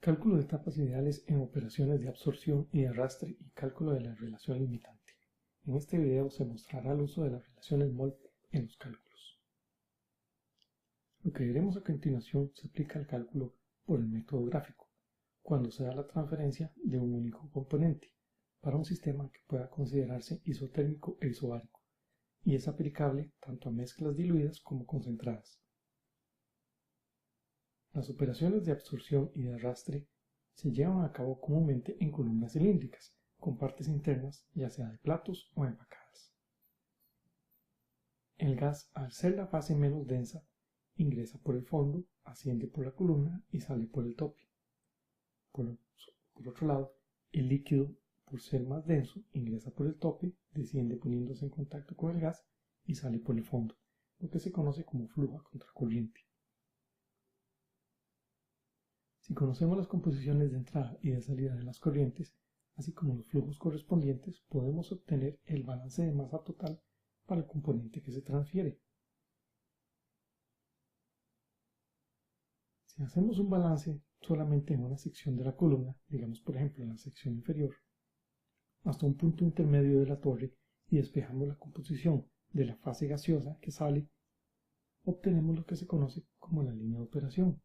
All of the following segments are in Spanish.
Cálculo de etapas ideales en operaciones de absorción y de arrastre y cálculo de la relación limitante. En este video se mostrará el uso de las relaciones mol en los cálculos. Lo que veremos a continuación se aplica al cálculo por el método gráfico, cuando se da la transferencia de un único componente para un sistema que pueda considerarse isotérmico e isobárico, y es aplicable tanto a mezclas diluidas como concentradas. Las operaciones de absorción y de arrastre se llevan a cabo comúnmente en columnas cilíndricas, con partes internas ya sea de platos o empacadas. El gas, al ser la fase menos densa, ingresa por el fondo, asciende por la columna y sale por el tope. Por otro lado, el líquido, por ser más denso, ingresa por el tope, desciende poniéndose en contacto con el gas y sale por el fondo, lo que se conoce como flujo a contracorriente. Si conocemos las composiciones de entrada y de salida de las corrientes, así como los flujos correspondientes, podemos obtener el balance de masa total para el componente que se transfiere. Si hacemos un balance solamente en una sección de la columna, digamos por ejemplo en la sección inferior, hasta un punto intermedio de la torre y despejamos la composición de la fase gaseosa que sale, obtenemos lo que se conoce como la línea de operación.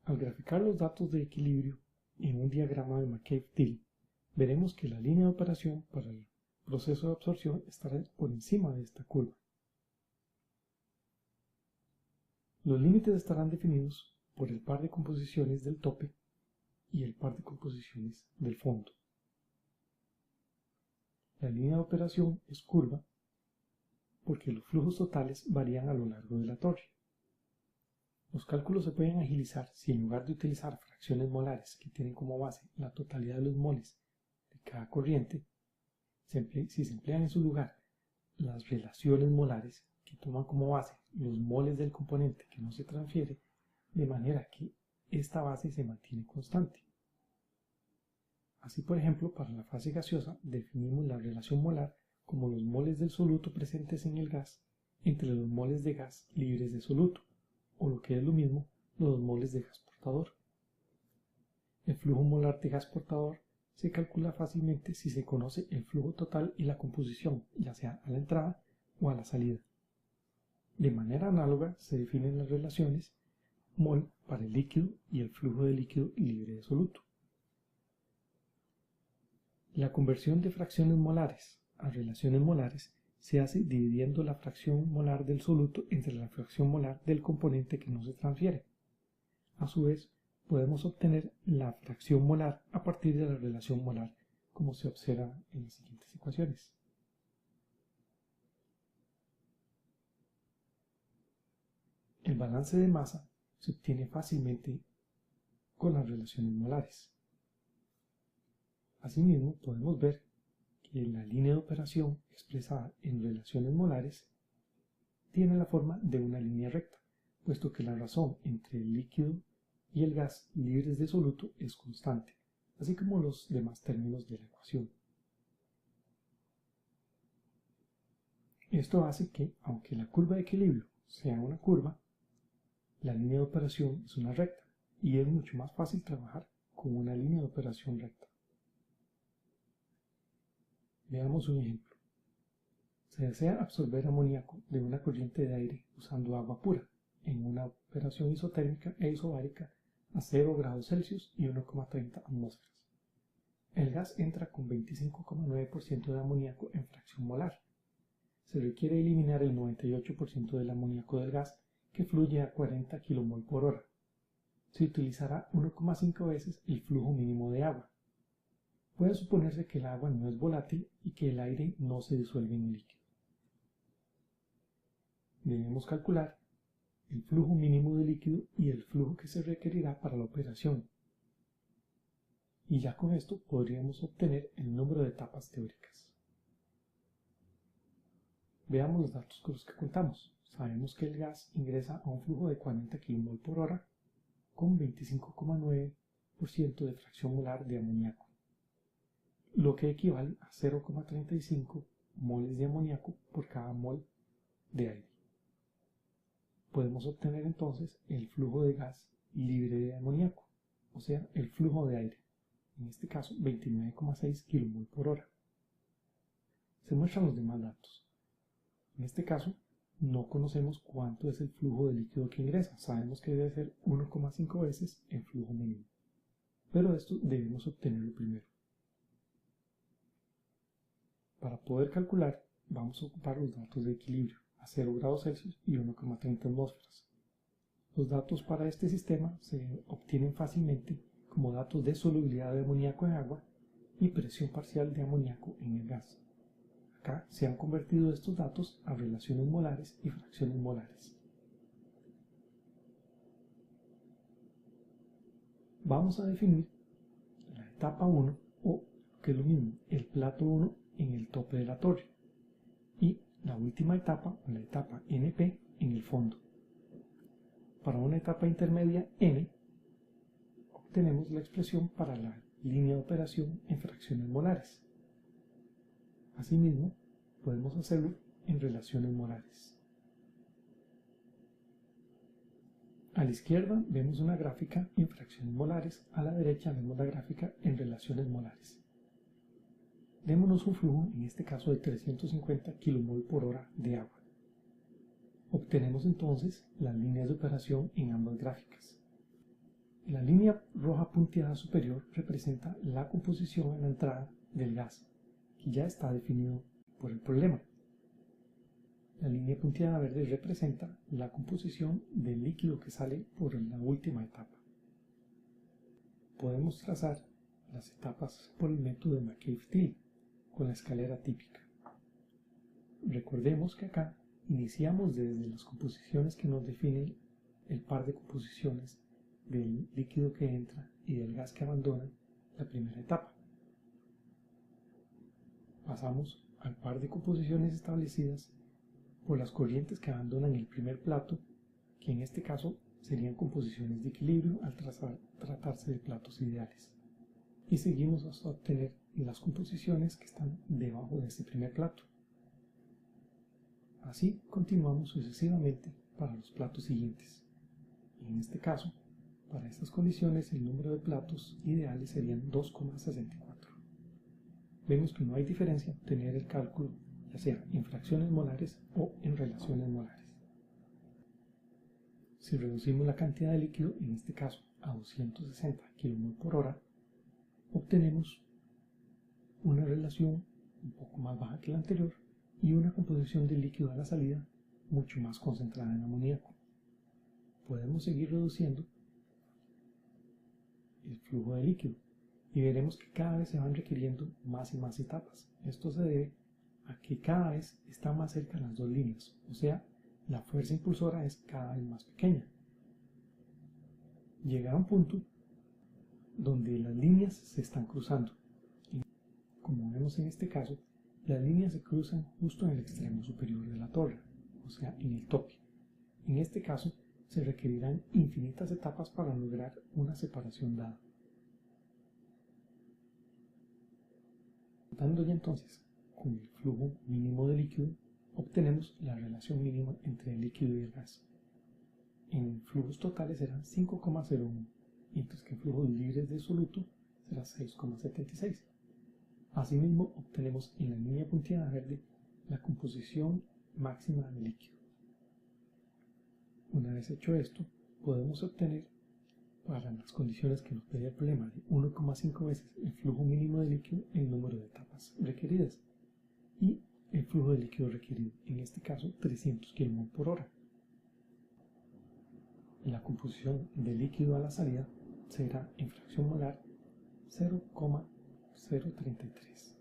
Al graficar los datos de equilibrio en un diagrama de McCabe-Thiele, veremos que la línea de operación para el proceso de absorción estará por encima de esta curva. Los límites estarán definidos por el par de composiciones del tope y el par de composiciones del fondo. La línea de operación es curva porque los flujos totales varían a lo largo de la torre. Los cálculos se pueden agilizar si en lugar de utilizar fracciones molares que tienen como base la totalidad de los moles de cada corriente, si se emplean en su lugar las relaciones molares que toman como base los moles del componente que no se transfiere, de manera que esta base se mantiene constante. Así, por ejemplo, para la fase gaseosa definimos la relación molar como los moles del soluto presentes en el gas entre los moles de gas libres de soluto, o lo que es lo mismo, los moles de gas portador. El flujo molar de gas portador se calcula fácilmente si se conoce el flujo total y la composición, ya sea a la entrada o a la salida. De manera análoga se definen las relaciones mol para el líquido y el flujo de líquido libre de soluto. La conversión de fracciones molares a relaciones molares se hace dividiendo la fracción molar del soluto entre la fracción molar del componente que no se transfiere. A su vez, podemos obtener la fracción molar a partir de la relación molar, como se observa en las siguientes ecuaciones. El balance de masa se obtiene fácilmente con las relaciones molares. Asimismo, podemos ver que la línea de operación expresada en relaciones molares tiene la forma de una línea recta, puesto que la razón entre el líquido y el gas libres de soluto es constante, así como los demás términos de la ecuación. Esto hace que, aunque la curva de equilibrio sea una curva, la línea de operación es una recta, y es mucho más fácil trabajar con una línea de operación recta. Veamos un ejemplo. Se desea absorber amoníaco de una corriente de aire usando agua pura, en una operación isotérmica e isobárica a 0 grados Celsius y 1,30 atmósferas. El gas entra con 25,9% de amoníaco en fracción molar. Se requiere eliminar el 98% del amoníaco del gas, que fluye a 40 kmol por hora. Se utilizará 1,5 veces el flujo mínimo de agua. Puede suponerse que el agua no es volátil y que el aire no se disuelve en el líquido. Debemos calcular el flujo mínimo de líquido y el flujo que se requerirá para la operación. Y ya con esto podríamos obtener el número de etapas teóricas. Veamos los datos con los que contamos. Sabemos que el gas ingresa a un flujo de 40 kmol por hora con 25,9% de fracción molar de amoníaco, lo que equivale a 0,35 moles de amoníaco por cada mol de aire. Podemos obtener entonces el flujo de gas libre de amoníaco, o sea, el flujo de aire, en este caso 29,6 kmol por hora. Se muestran los demás datos. En este caso, no conocemos cuánto es el flujo de líquido que ingresa. Sabemos que debe ser 1,5 veces el flujo mínimo. Pero esto debemos obtenerlo primero. Para poder calcular, vamos a ocupar los datos de equilibrio a 0 grados Celsius y 1,30 atmósferas. Los datos para este sistema se obtienen fácilmente como datos de solubilidad de amoníaco en agua y presión parcial de amoníaco en el gas. Acá se han convertido estos datos a relaciones molares y fracciones molares. Vamos a definir la etapa 1 o, que es lo mismo, el plato 1 en el tope de la torre y la última etapa o la etapa NP en el fondo. Para una etapa intermedia N, obtenemos la expresión para la línea de operación en fracciones molares. Asimismo, podemos hacerlo en relaciones molares. A la izquierda vemos una gráfica en fracciones molares, a la derecha vemos la gráfica en relaciones molares. Démonos un flujo, en este caso de 350 kmol por hora de agua. Obtenemos entonces las líneas de operación en ambas gráficas. La línea roja punteada superior representa la composición en la entrada del gas, que ya está definido por el problema. La línea punteada verde representa la composición del líquido que sale por la última etapa. Podemos trazar las etapas por el método de McCabe-Thiele con la escalera típica. Recordemos que acá iniciamos desde las composiciones que nos definen el par de composiciones del líquido que entra y del gas que abandona la primera etapa. Pasamos al par de composiciones establecidas por las corrientes que abandonan el primer plato, que en este caso serían composiciones de equilibrio al tratarse de platos ideales. Y seguimos hasta obtener las composiciones que están debajo de este primer plato. Así continuamos sucesivamente para los platos siguientes. En este caso, para estas condiciones el número de platos ideales serían 2,64. Vemos que no hay diferencia en obtener el cálculo, ya sea en fracciones molares o en relaciones molares. Si reducimos la cantidad de líquido, en este caso a 260 kmol por hora, obtenemos una relación un poco más baja que la anterior y una composición de líquido a la salida mucho más concentrada en amoníaco. Podemos seguir reduciendo el flujo de líquido y veremos que cada vez se van requiriendo más y más etapas. Esto se debe a que cada vez está más cerca las dos líneas, o sea, la fuerza impulsora es cada vez más pequeña. Llega a un punto donde las líneas se están cruzando. Como vemos en este caso, las líneas se cruzan justo en el extremo superior de la torre, o sea, en el tope. En este caso, se requerirán infinitas etapas para lograr una separación dada. Dando ya entonces con el flujo mínimo de líquido, obtenemos la relación mínima entre el líquido y el gas. En flujos totales serán 5,01, mientras que en flujos libres de soluto será 6,76. Asimismo, obtenemos en la línea punteada verde la composición máxima de líquido. Una vez hecho esto, podemos obtener, para las condiciones que nos pedía el problema, de 1,5 veces el flujo mínimo de líquido, el número de etapas requeridas y el flujo de líquido requerido, en este caso 300 kmol por hora. La composición de líquido a la salida será en fracción molar 0,033.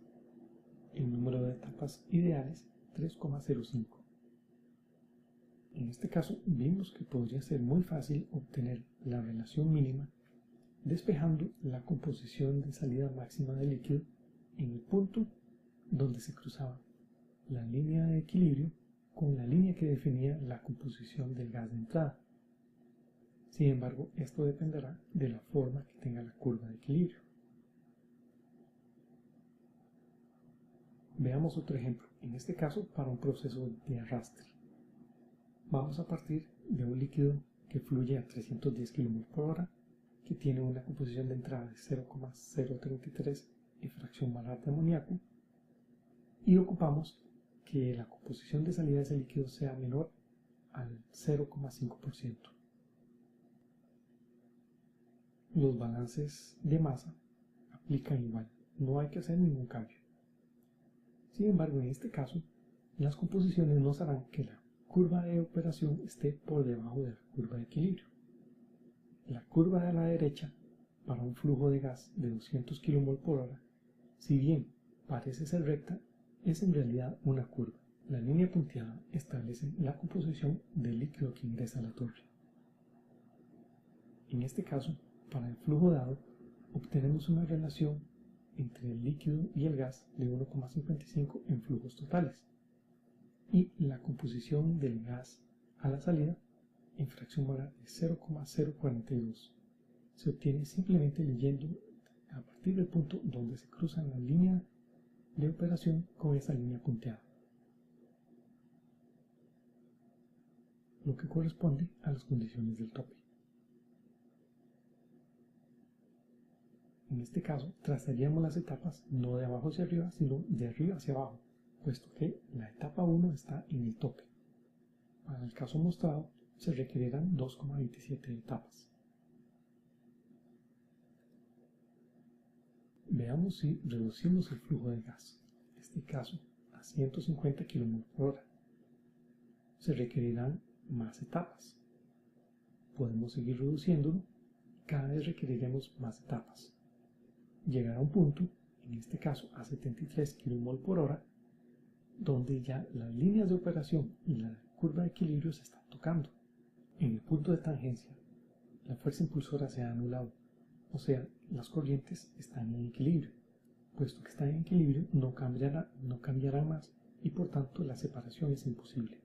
El número de etapas ideales 3,05. En este caso vimos que podría ser muy fácil obtener la relación mínima despejando la composición de salida máxima del líquido en el punto donde se cruzaba la línea de equilibrio con la línea que definía la composición del gas de entrada. Sin embargo, esto dependerá de la forma que tenga la curva de equilibrio. Veamos otro ejemplo, en este caso para un proceso de arrastre. Vamos a partir de un líquido que fluye a 310 km por hora, que tiene una composición de entrada de 0,033 en fracción molar de amoníaco, y ocupamos que la composición de salida de ese líquido sea menor al 0,5%. Los balances de masa aplican igual, no hay que hacer ningún cambio. Sin embargo, en este caso, las composiciones nos harán que la curva de operación esté por debajo de la curva de equilibrio. La curva de la derecha, para un flujo de gas de 200 kmol por hora, si bien parece ser recta, es en realidad una curva. La línea punteada establece la composición del líquido que ingresa a la torre. En este caso, para el flujo dado, obtenemos una relación entre el líquido y el gas de 1,55 en flujos totales, y la composición del gas a la salida en fracción molar de 0,042 se obtiene simplemente leyendo a partir del punto donde se cruzan la línea de operación con esa línea punteada, lo que corresponde a las condiciones del tope. En este caso, trazaríamos las etapas no de abajo hacia arriba, sino de arriba hacia abajo, puesto que la etapa 1 está en el tope. Para el caso mostrado, se requerirán 2,27 etapas. Veamos si reducimos el flujo de gas, en este caso a 150 km por hora. Se requerirán más etapas. Podemos seguir reduciéndolo, cada vez requeriremos más etapas. Llegará a un punto, en este caso a 73 kmol por hora, donde ya las líneas de operación y la curva de equilibrio se están tocando. En el punto de tangencia, la fuerza impulsora se ha anulado, o sea, las corrientes están en equilibrio. Puesto que están en equilibrio, no cambiarán más y por tanto la separación es imposible.